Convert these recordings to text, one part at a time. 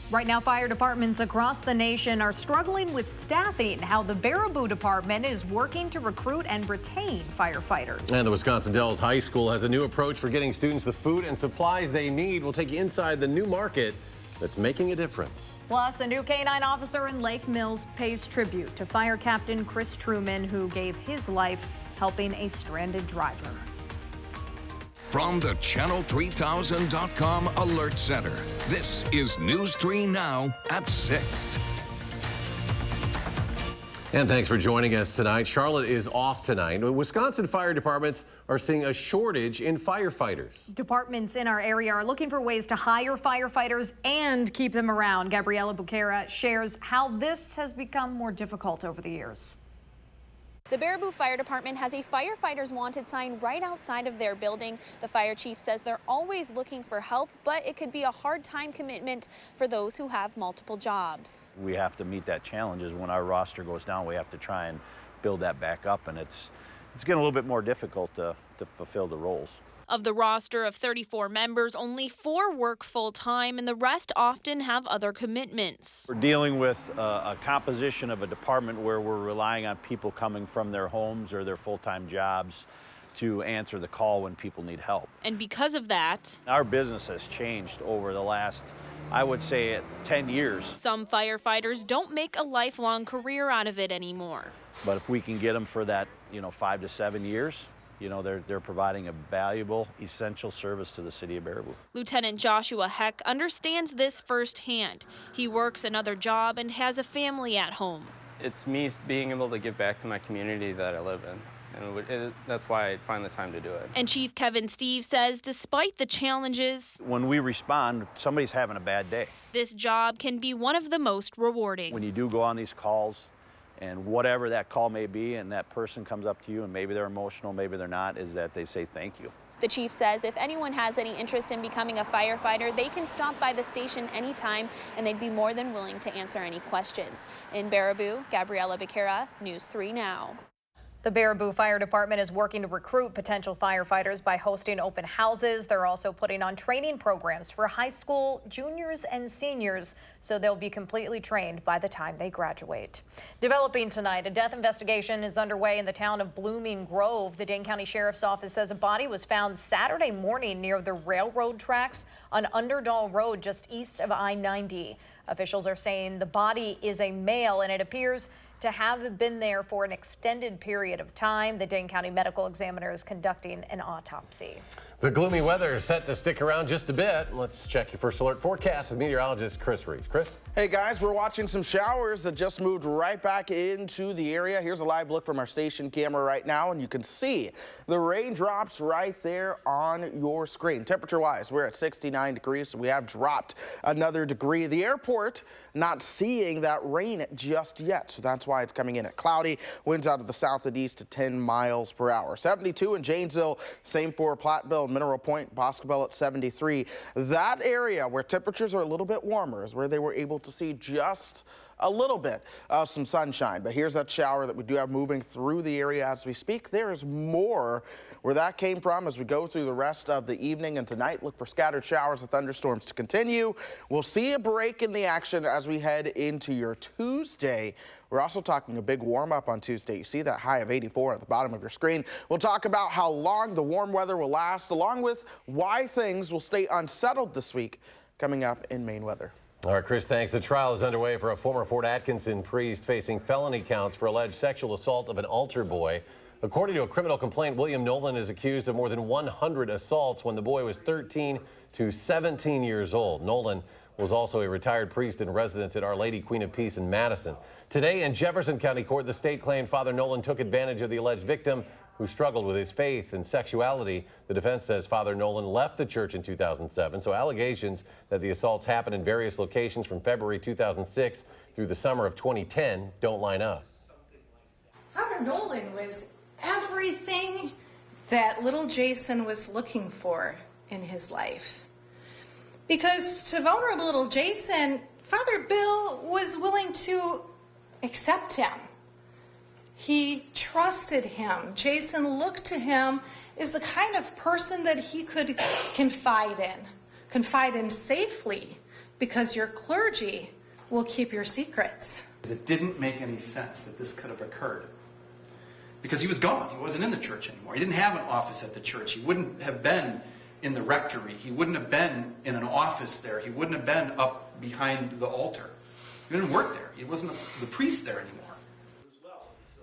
Right now, fire departments across the nation are struggling with staffing. How the Baraboo Department is working to recruit and retain firefighters. And the Wisconsin Dells High School has a new approach for getting students the food and supplies they need. We'll take you inside the new market that's making a difference. Plus, a new K-9 officer in Lake Mills pays tribute to Fire Captain Chris Truman, who gave his life helping a stranded driver. From the Channel3000.com Alert Center, this is News 3 Now at 6. And thanks for joining us tonight. Charlotte is off tonight. Wisconsin fire departments are seeing a shortage in firefighters. Departments in our area are looking for ways to hire firefighters and keep them around. Gabriella Bucara shares how this has become more difficult over the years. The Baraboo Fire Department has a firefighters wanted sign right outside of their building. The fire chief says they're always looking for help, but it could be a hard time commitment for those who have multiple jobs. We have to meet that challenge. Is when our roster goes down, we have to try and build that back up, and it's getting a little bit more difficult to fulfill the roles. Of the roster of 34 members, only 4 work full-time, and the rest often have other commitments. We're dealing with a composition of a department where we're relying on people coming from their homes or their full-time jobs to answer the call when people need help. And because of that, our business has changed over the last, I would say, 10 years. Some firefighters don't make a lifelong career out of it anymore. But if we can get them for that, 5 to 7 years, they're providing a valuable, essential service to the city of Baraboo. Lieutenant Joshua Heck understands this firsthand. He works another job and has a family at home. It's me being able to give back to my community that I live in. And that's why I find the time to do it. And Chief Kevin Steve says despite the challenges, when we respond, somebody's having a bad day. This job can be one of the most rewarding. When you do go on these calls, and whatever that call may be, and that person comes up to you, and maybe they're emotional, maybe they're not, is that they say thank you. The chief says if anyone has any interest in becoming a firefighter, they can stop by the station anytime, and they'd be more than willing to answer any questions. In Baraboo, Gabriella Becerra, News 3 Now. The Baraboo Fire Department is working to recruit potential firefighters by hosting open houses. They're also putting on training programs for high school juniors and seniors, so they'll be completely trained by the time they graduate. Developing tonight, a death investigation is underway in the town of Blooming Grove. The Dane County Sheriff's Office says a body was found Saturday morning near the railroad tracks on Underdahl Road just east of I-90. Officials are saying the body is a male, and it appears to have been there for an extended period of time. The Dane County Medical Examiner is conducting an autopsy. The gloomy weather is set to stick around just a bit. Let's check your first alert forecast with meteorologist Chris Reese. Chris? Hey guys, we're watching some showers that just moved right back into the area. Here's a live look from our station camera right now, and you can see the raindrops right there on your screen. Temperature-wise, we're at 69 degrees, so we have dropped another degree. The airport not seeing that rain just yet, so that's why it's coming in at cloudy. Winds out of the south and east to 10 miles per hour. 72 in Janesville, same for Platteville, Mineral Point, Boscobel at 73. That area where temperatures are a little bit warmer is where they were able to see just a little bit of some sunshine. But here's that shower that we do have moving through the area as we speak. There is more where that came from as we go through the rest of the evening and tonight. Look for scattered showers and thunderstorms to continue. We'll see a break in the action as we head into your Tuesday. We're also talking a big warm up on Tuesday. You see that high of 84 at the bottom of your screen. We'll talk about how long the warm weather will last, along with why things will stay unsettled this week, coming up in Maine Weather. All right, Chris, thanks. The trial is underway for a former Fort Atkinson priest facing felony counts for alleged sexual assault of an altar boy. According to a criminal complaint, William Nolan is accused of more than 100 assaults when the boy was 13 to 17 years old. Nolan was also a retired priest in residence at Our Lady Queen of Peace in Madison. Today in Jefferson County Court, the state claimed Father Nolan took advantage of the alleged victim who struggled with his faith and sexuality. The defense says Father Nolan left the church in 2007, so allegations that the assaults happened in various locations from February 2006 through the summer of 2010 don't line up. Father Nolan was everything that little Jason was looking for in his life. Because to vulnerable little Jason, Father Bill was willing to accept him. He trusted him. Jason looked to him as the kind of person that he could confide in safely, because your clergy will keep your secrets. It didn't make any sense that this could have occurred because he was gone. He wasn't in the church anymore. He didn't have an office at the church. He wouldn't have been in the rectory. He wouldn't have been in an office there. He wouldn't have been up behind the altar. He didn't work there. He wasn't the priest there anymore.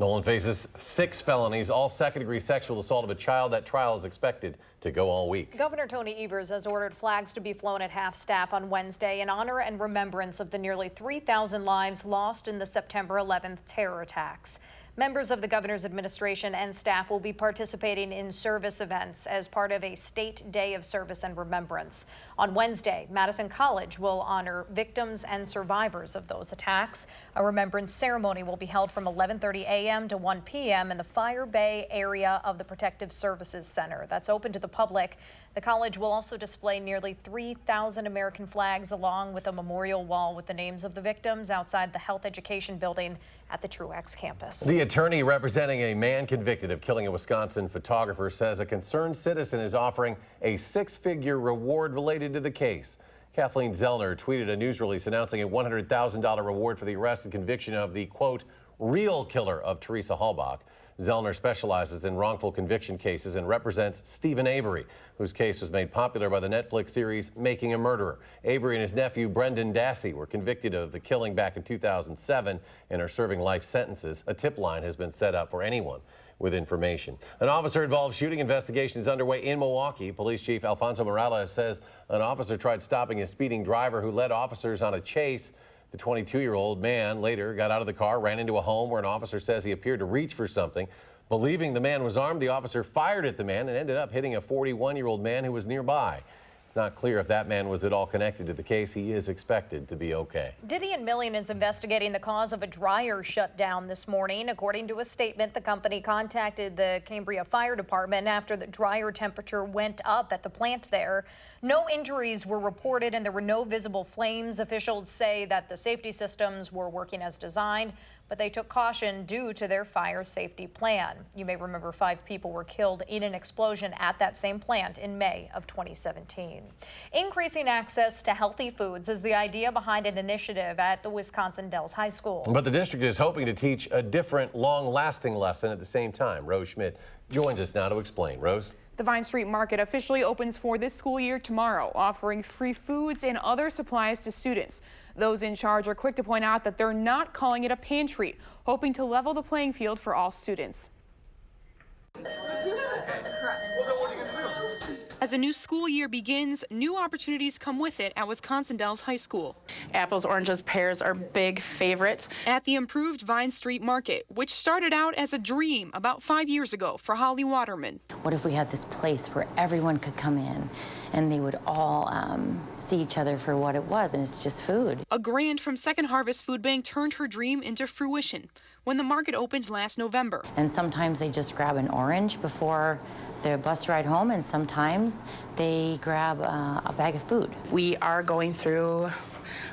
Nolan faces 6 felonies, all second-degree sexual assault of a child. That trial is expected to go all week. Governor Tony Evers has ordered flags to be flown at half-staff on Wednesday in honor and remembrance of the nearly 3,000 lives lost in the September 11th terror attacks. Members of the governor's administration and staff will be participating in service events as part of a state day of service and remembrance. On Wednesday, Madison College will honor victims and survivors of those attacks. A remembrance ceremony will be held from 11:30 a.m. to 1 p.m. in the Fire Bay area of the Protective Services Center. That's open to the public. The college will also display nearly 3,000 American flags along with a memorial wall with the names of the victims outside the Health Education Building at the Truax campus. The attorney representing a man convicted of killing a Wisconsin photographer says a concerned citizen is offering a 6-figure reward related to the case. Kathleen Zellner tweeted a news release announcing a $100,000 reward for the arrest and conviction of the, quote, real killer of Teresa Halbach. Zellner specializes in wrongful conviction cases and represents Stephen Avery, whose case was made popular by the Netflix series Making a Murderer. Avery and his nephew Brendan Dassey were convicted of the killing back in 2007 and are serving life sentences. A tip line has been set up for anyone with information. An officer-involved shooting investigation is underway in Milwaukee. Police Chief Alfonso Morales says an officer tried stopping a speeding driver who led officers on a chase. The 22-year-old man later got out of the car, ran into a home where an officer says he appeared to reach for something. Believing the man was armed, the officer fired at the man and ended up hitting a 41-year-old man who was nearby. It's not clear if that man was at all connected to the case. He is expected to be okay. Diddy & Million is investigating the cause of a dryer shutdown this morning. According to a statement, the company contacted the Cambria Fire Department after the dryer temperature went up at the plant there. No injuries were reported and there were no visible flames. Officials say that the safety systems were working as designed, but they took caution due to their fire safety plan. You may remember 5 people were killed in an explosion at that same plant in May of 2017. Increasing access to healthy foods is the idea behind an initiative at the Wisconsin Dells High School. But the district is hoping to teach a different, long-lasting lesson at the same time. Rose Schmidt joins us now to explain. Rose? The Vine Street Market officially opens for this school year tomorrow, offering free foods and other supplies to students. Those in charge are quick to point out that they're not calling it a pantry, hoping to level the playing field for all students. As a new school year begins, new opportunities come with it at Wisconsin Dells High School. Apples, oranges, pears are big favorites. At the improved Vine Street Market, which started out as a dream about 5 years ago for Holly Waterman. What if we had this place where everyone could come in and they would all see each other for what it was, and it's just food. A grant from Second Harvest Food Bank turned her dream into fruition when the market opened last November. And sometimes they just grab an orange before their bus ride home, and sometimes they grab a bag of food. We are going through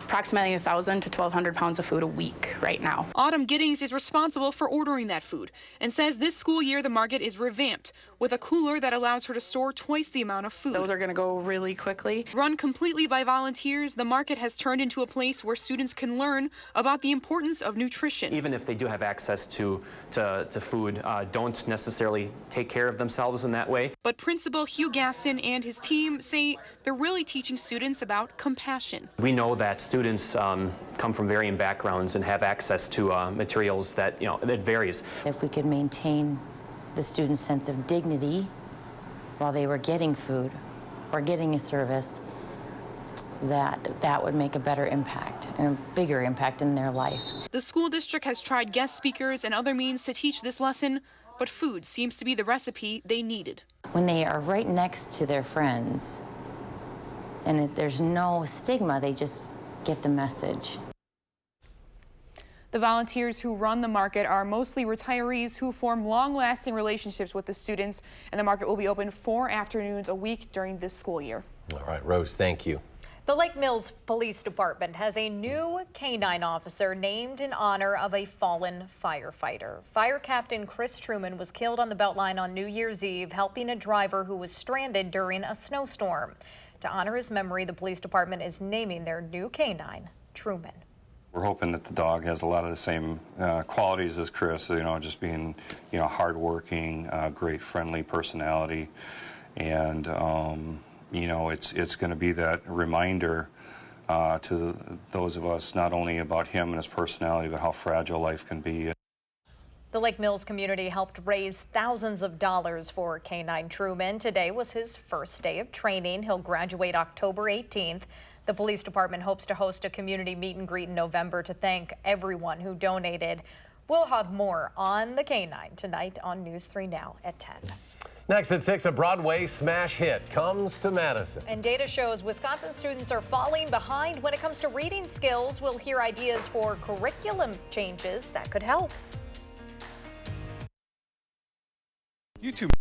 approximately 1,000 to 1,200 pounds of food a week right now. Autumn Giddings is responsible for ordering that food and says this school year the market is revamped with a cooler that allows her to store twice the amount of food. Those are going to go really quickly. Run completely by volunteers, the market has turned into a place where students can learn about the importance of nutrition. Even if they do have access to food, don't necessarily take care of themselves in that way. But Principal Hugh Gaston and his team say they're really teaching students about compassion. We know that students come from varying backgrounds and have access to materials that, it varies. If we could maintain the students' sense of dignity while they were getting food or getting a service, that would make a better impact and a bigger impact in their life. The school district has tried guest speakers and other means to teach this lesson, but food seems to be the recipe they needed. When they are right next to their friends and there's no stigma, they just get the message. The volunteers who run the market are mostly retirees who form long-lasting relationships with the students, and the market will be open 4 afternoons a week during this school year. All right, Rose, thank you. The Lake Mills Police Department has a new canine officer named in honor of a fallen firefighter. Fire Captain Chris Truman was killed on the Beltline on New Year's Eve, helping a driver who was stranded during a snowstorm. To honor his memory, the police department is naming their new canine Truman. We're hoping that the dog has a lot of the same qualities as Chris, just being, hardworking, great friendly personality. And, it's going to be that reminder to those of us, not only about him and his personality, but how fragile life can be. The Lake Mills community helped raise thousands of dollars for Canine Truman. Today was his first day of training. He'll graduate October 18th. The police department hopes to host a community meet and greet in November to thank everyone who donated. We'll have more on the canine tonight on News 3 Now at 10. Next at 6, a Broadway smash hit comes to Madison. And data shows Wisconsin students are falling behind when it comes to reading skills. We'll hear ideas for curriculum changes that could help. YouTube.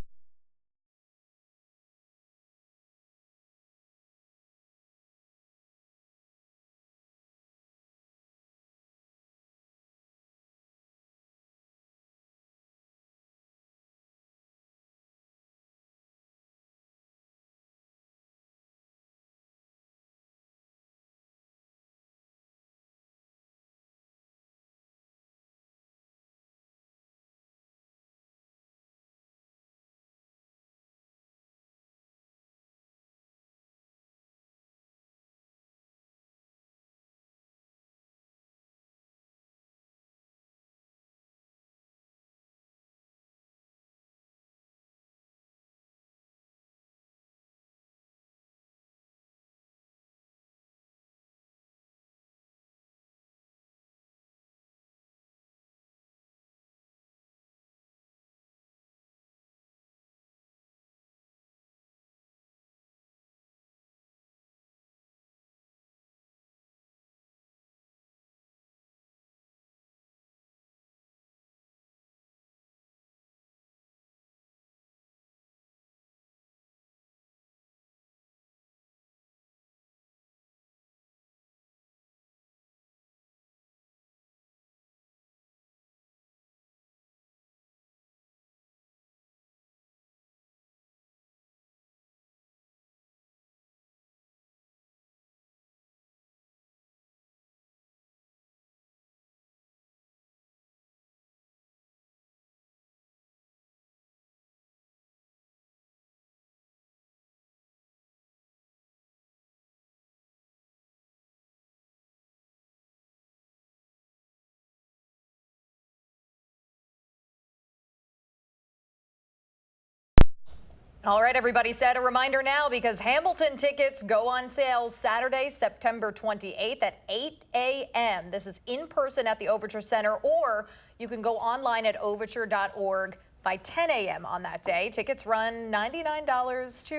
All right, everybody, set a reminder now because Hamilton tickets go on sale Saturday, September 28th at 8 a.m. This is in person at the Overture Center, or you can go online at overture.org by 10 a.m. on that day. Tickets run $99 to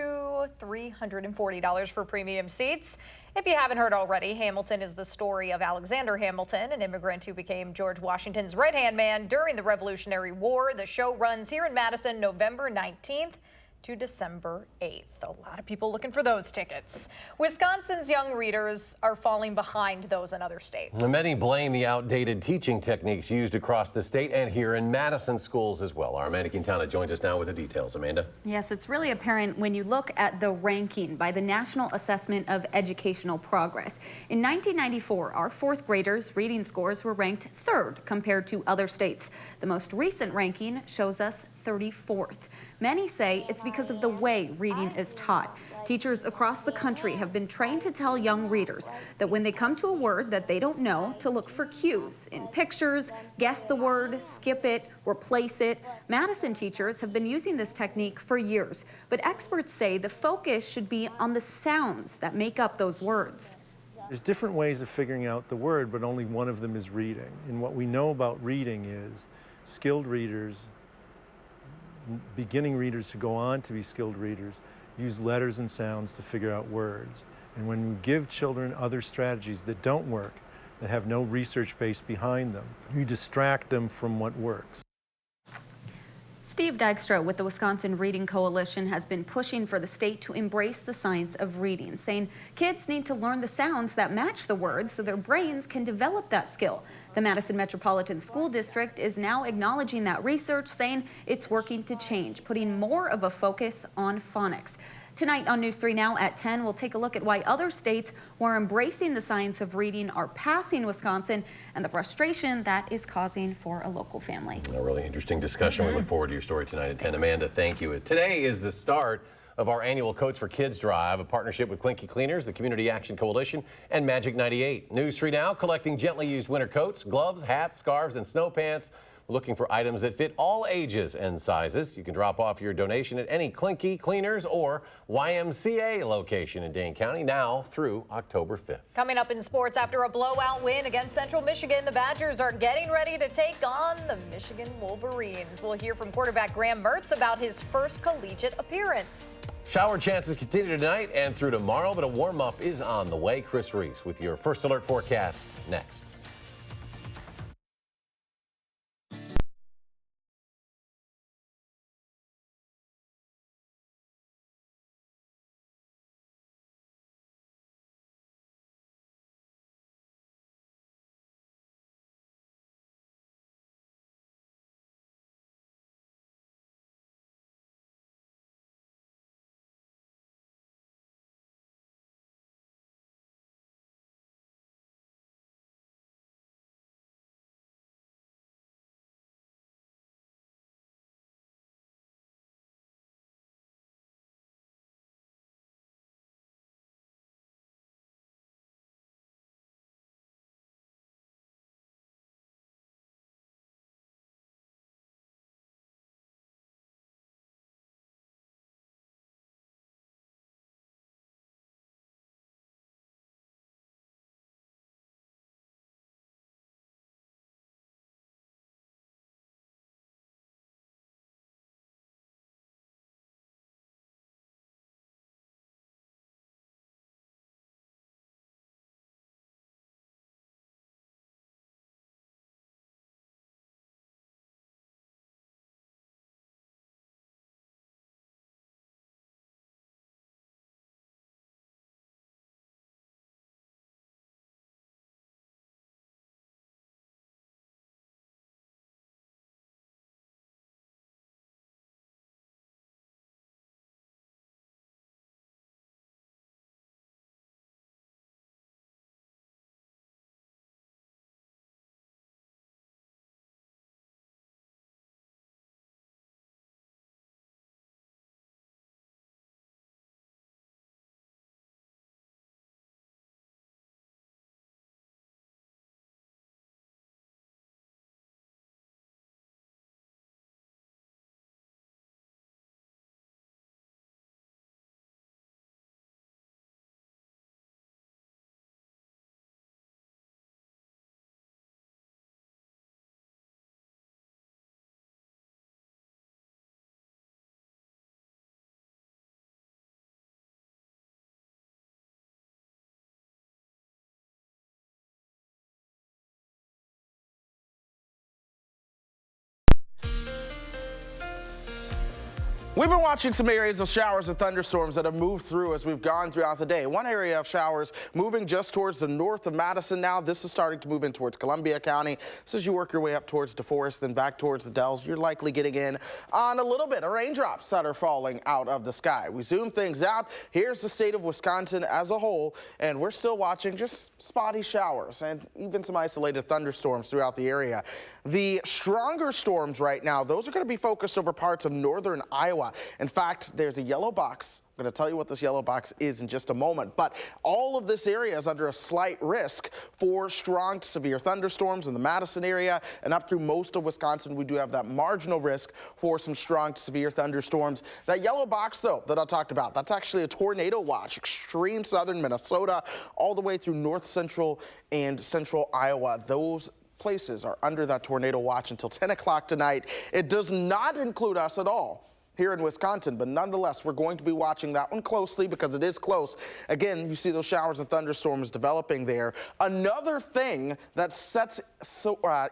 $340 for premium seats. If you haven't heard already, Hamilton is the story of Alexander Hamilton, an immigrant who became George Washington's right-hand man during the Revolutionary War. The show runs here in Madison November 19th. to December 8th. A lot of people looking for those tickets. Wisconsin's young readers are falling behind those in other states. Many blame the outdated teaching techniques used across the state and here in Madison schools as well. Our Amanda Quintana joins us now with the details. Amanda? Yes, it's really apparent when you look at the ranking by the National Assessment of Educational Progress. In 1994, our fourth graders' reading scores were ranked third compared to other states. The most recent ranking shows us 34th. Many say it's because of the way reading is taught. Teachers across the country have been trained to tell young readers that when they come to a word that they don't know, to look for cues in pictures, guess the word, skip it, replace it. Madison teachers have been using this technique for years, but experts say the focus should be on the sounds that make up those words. There's different ways of figuring out the word, but only one of them is reading. And what we know about reading is skilled readers, beginning readers who go on to be skilled readers, use letters and sounds to figure out words. And when we give children other strategies that don't work, that have no research base behind them, you distract them from what works. Steve Dykstra with the Wisconsin Reading Coalition has been pushing for the state to embrace the science of reading, saying kids need to learn the sounds that match the words so their brains can develop that skill. The Madison Metropolitan School District is now acknowledging that research, saying it's working to change, putting more of a focus on phonics. Tonight on News 3 Now at 10, we'll take a look at why other states who are embracing the science of reading are passing Wisconsin and the frustration that is causing for a local family. A really interesting discussion. We look forward to your story tonight at 10. Amanda, thank you. Today is the start of our annual Coats for Kids drive, a partnership with Clinky Cleaners, the Community Action Coalition, and Magic 98. News 3 Now collecting gently used winter coats, gloves, hats, scarves, and snow pants. We're looking for items that fit all ages and sizes. You can drop off your donation at any Clinky Cleaners or YMCA location in Dane County now through October 5th. Coming up in sports, after a blowout win against Central Michigan, the Badgers are getting ready to take on the Michigan Wolverines. We'll hear from quarterback Graham Mertz about his first collegiate appearance. Shower chances continue tonight and through tomorrow, but a warm-up is on the way. Chris Reese with your First Alert forecast next. We've been watching some areas of showers and thunderstorms that have moved through as we've gone throughout the day. One area of showers moving just towards the north of Madison now. This is starting to move in towards Cambria County. So as you work your way up towards DeForest, then back towards the Dells, you're likely getting in on a little bit of raindrops that are falling out of the sky. We zoom things out. Here's the state of Wisconsin as a whole, and we're still watching just spotty showers and even some isolated thunderstorms throughout the area. The stronger storms right now, those are going to be focused over parts of northern Iowa. In fact, there's a yellow box. I'm going to tell you what this yellow box is in just a moment. But all of this area is under a slight risk for strong to severe thunderstorms in the Madison area and up through most of Wisconsin. We do have that marginal risk for some strong to severe thunderstorms. That yellow box, though, that I talked about, that's actually a tornado watch. Extreme southern Minnesota all the way through north central and central Iowa. Those places are under that tornado watch until 10 o'clock tonight. It does not include us at all here in Wisconsin, but nonetheless, we're going to be watching that one closely because it is close. Again, you see those showers and thunderstorms developing there. Another thing that sets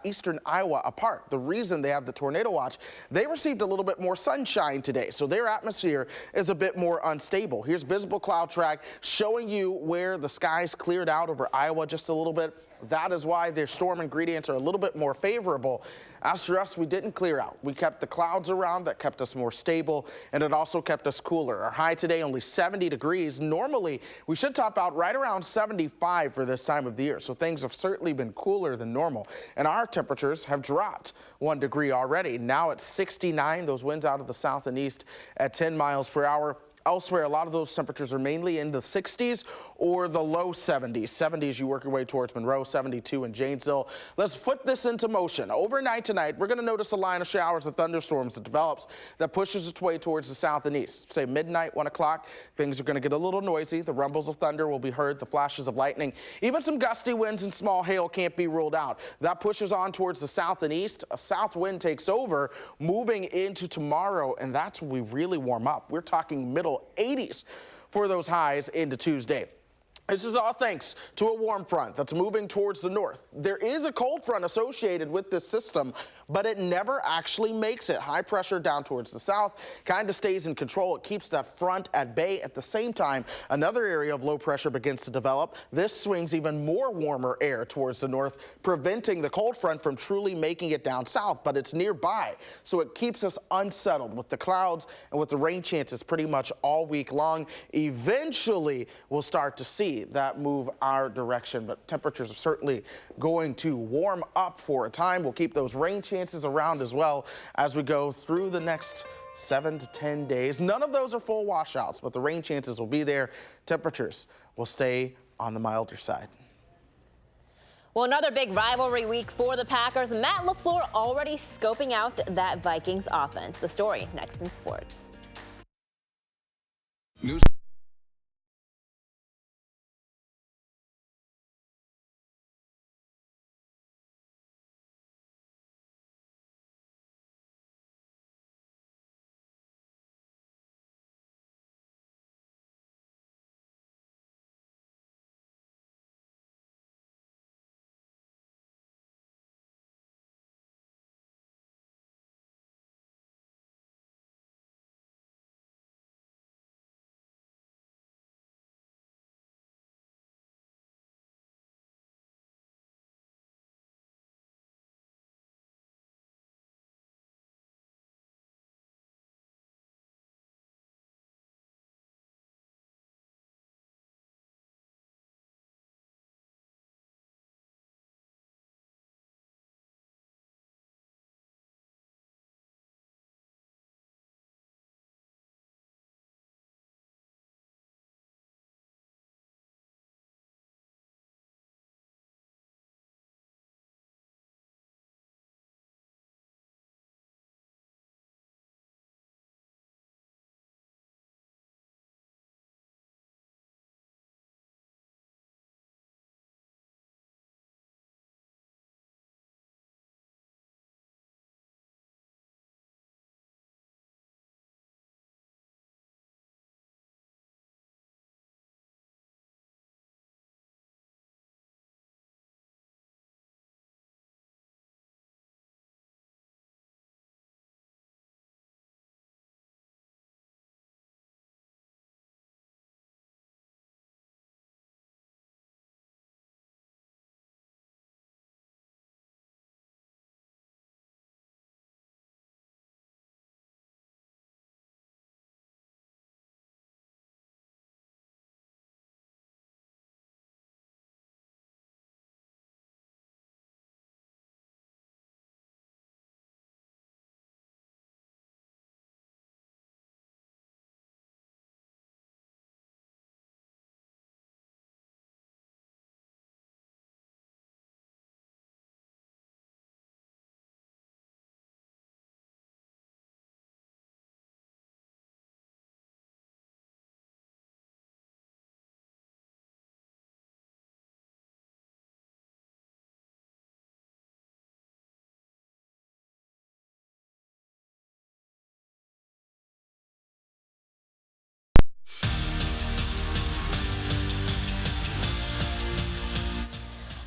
eastern Iowa apart, the reason they have the tornado watch, they received a little bit more sunshine today, so their atmosphere is a bit more unstable. Here's visible cloud track showing you where the skies cleared out over Iowa just a little bit. That is why their storm ingredients are a little bit more favorable. As for us, we didn't clear out. We kept the clouds around. That kept us more stable, and it also kept us cooler. Our high today only 70 degrees. Normally, we should top out right around 75 for this time of the year, so things have certainly been cooler than normal. And our temperatures have dropped 1 degree already. Now it's 69. Those winds out of the south and east at 10 miles per hour. Elsewhere, a lot of those temperatures are mainly in the 60s or the low 70s. 70s, you work your way towards Monroe, 72 in Janesville. Let's put this into motion. Overnight tonight, we're going to notice a line of showers and thunderstorms that develops that pushes its way towards the south and east. Say midnight, 1 o'clock, things are going to get a little noisy. The rumbles of thunder will be heard, the flashes of lightning. Even some gusty winds and small hail can't be ruled out. That pushes on towards the south and east. A south wind takes over, moving into tomorrow, and that's when we really warm up. We're talking middle 80s for those highs into Tuesday. This is all thanks to a warm front that's moving towards the north. There is a cold front associated with this system, but it never actually makes it. High pressure down towards the south kind of stays in control. It keeps that front at bay. At the same time, another area of low pressure begins to develop. This swings even more warmer air towards the north, preventing the cold front from truly making it down south, but it's nearby. So it keeps us unsettled with the clouds and with the rain chances pretty much all week long. Eventually, we'll start to see that move our direction, but temperatures are certainly going to warm up for a time. We'll keep those rain chances around as well as we go through the next 7 to 10 days. None of those are full washouts, but the rain chances will be there. Temperatures will stay on the milder side. Well, another big rivalry week for the Packers. Matt LaFleur already scoping out that Vikings offense. The story next in sports. News.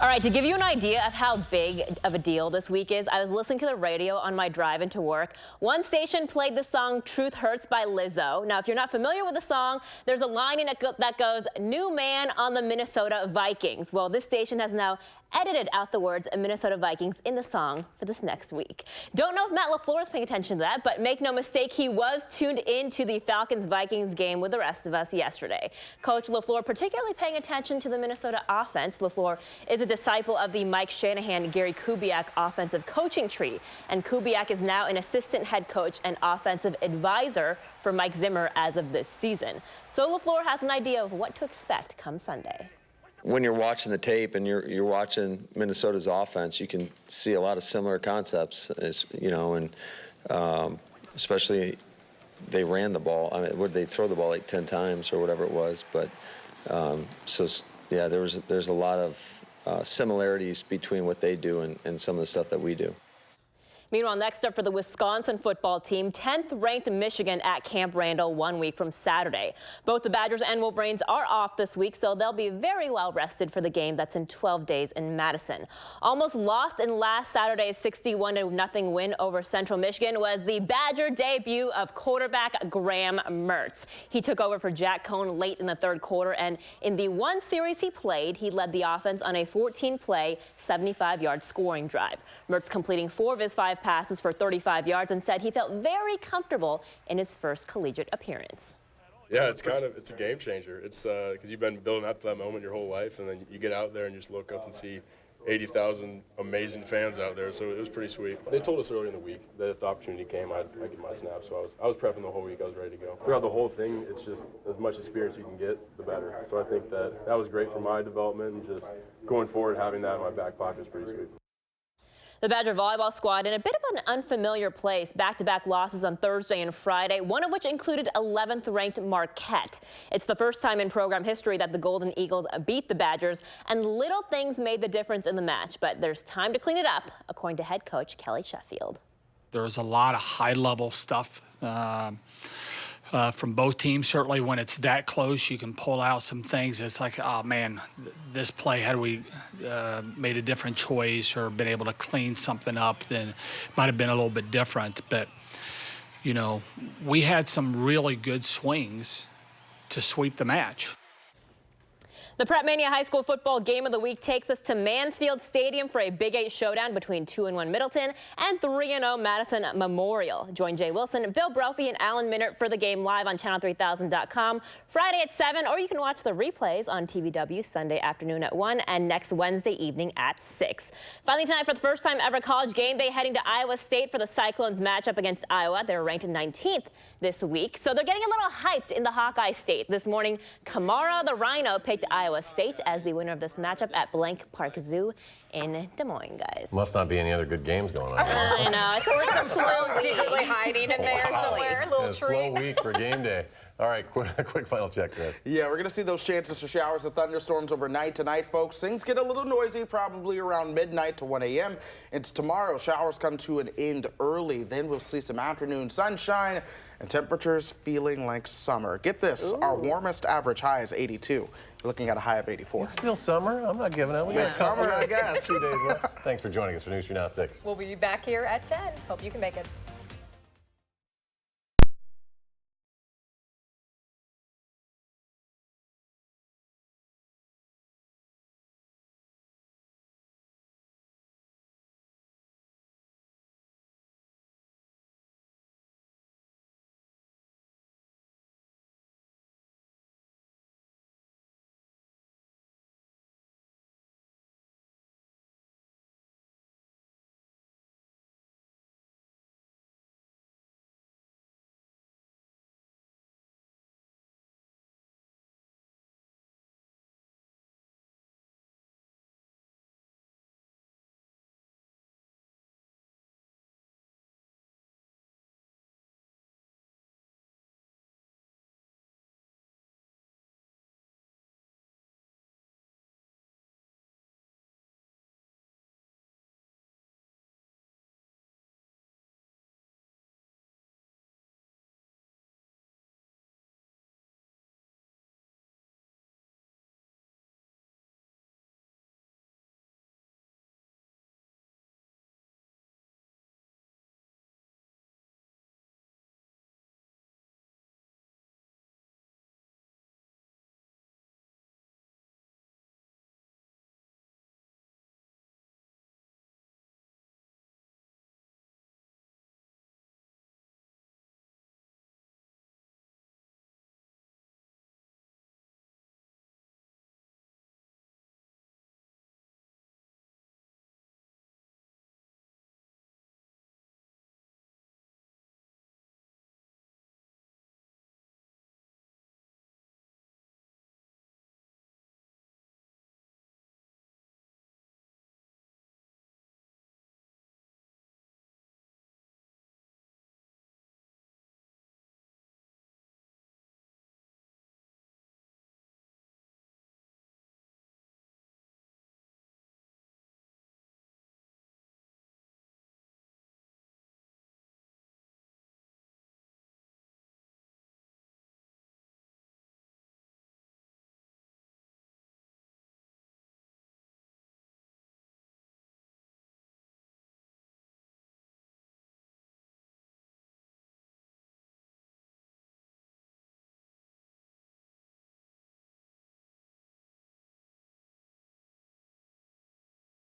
All right, to give you an idea of how big of a deal this week is, I was listening to the radio on my drive into work. One station played the song Truth Hurts by Lizzo. Now, if you're not familiar with the song, there's a line in it that goes, "New man on the Minnesota Vikings." Well, this station has now edited out the words Minnesota Vikings in the song for this next week. Don't know if Matt LaFleur is paying attention to that, but make no mistake, he was tuned into the Falcons-Vikings game with the rest of us yesterday. Coach LaFleur particularly paying attention to the Minnesota offense. LaFleur is a disciple of the Mike Shanahan, Gary Kubiak offensive coaching tree, and Kubiak is now an assistant head coach and offensive advisor for Mike Zimmer as of this season. So LaFleur has an idea of what to expect come Sunday. When you're watching the tape and you're watching Minnesota's offense, you can see a lot of similar concepts, as you know, and especially they ran the ball. I mean, would they throw the ball like 10 times or whatever it was? But so yeah, there's a lot of similarities between what they do and some of the stuff that we do. Meanwhile, next up for the Wisconsin football team, 10th ranked Michigan at Camp Randall 1 week from Saturday. Both the Badgers and Wolverines are off this week, so they'll be very well rested for the game that's in 12 days in Madison. Almost lost in last Saturday's 61-0 win over Central Michigan was the Badger debut of quarterback Graham Mertz. He took over for Jack Cohn late in the third quarter, and in the one series he played, he led the offense on a 14-play, 75-yard scoring drive. Mertz completing 4 of his 5 passes for 35 yards and said he felt very comfortable in his first collegiate appearance. Yeah, it's a game changer. It's because you've been building up to that moment your whole life, and then you get out there and just look up and see 80,000 amazing fans out there, so it was pretty sweet. They told us early in the week that if the opportunity came, I'd get my snaps, so I was prepping the whole week. I was ready to go. Throughout the whole thing, it's just as much experience you can get, the better. So I think that was great for my development, and just going forward, having that in my back pocket is pretty sweet. The Badger volleyball squad in a bit of an unfamiliar place. Back-to-back losses on Thursday and Friday, one of which included 11th ranked Marquette. It's the first time in program history that the Golden Eagles beat the Badgers, and little things made the difference in the match. But there's time to clean it up, according to head coach Kelly Sheffield. There's a lot of high-level stuff from both teams. Certainly when it's that close, you can pull out some things. It's like, oh man, this play, had we made a different choice or been able to clean something up, then it might have been a little bit different. But, you know, we had some really good swings to sweep the match. The Prep Mania High School football game of the week takes us to Mansfield Stadium for a Big 8 showdown between 2-1 Middleton and 3-0 Madison Memorial. Join Jay Wilson, Bill Brophy, and Alan Minert for the game live on channel3000.com Friday at 7, or you can watch the replays on TVW Sunday afternoon at 1 and next Wednesday evening at 6. Finally tonight, for the first time ever, College Game Day heading to Iowa State for the Cyclones matchup against Iowa. They're ranked 19th this week, so they're getting a little hyped in the Hawkeye State. This morning, Kamara the Rhino picked Iowa State as the winner of this matchup at Blank Park Zoo in Des Moines, guys. Must not be any other good games going on. I know. It's some float secretly hiding in there somewhere. A little treat. Slow week for game day. All right, quick final check, Chris. Yeah, we're going to see those chances for showers and thunderstorms overnight tonight, folks. Things get a little noisy probably around midnight to 1 a.m. It's tomorrow. Showers come to an end early. Then we'll see some afternoon sunshine and temperatures feeling like summer. Get this, our warmest average high is 82. We're looking at a high of 84. It's still summer. I'm not giving up. It's summer, I guess. 2 days left. Thanks for joining us for News 3 Now at 6. We'll be back here at 10. Hope you can make it.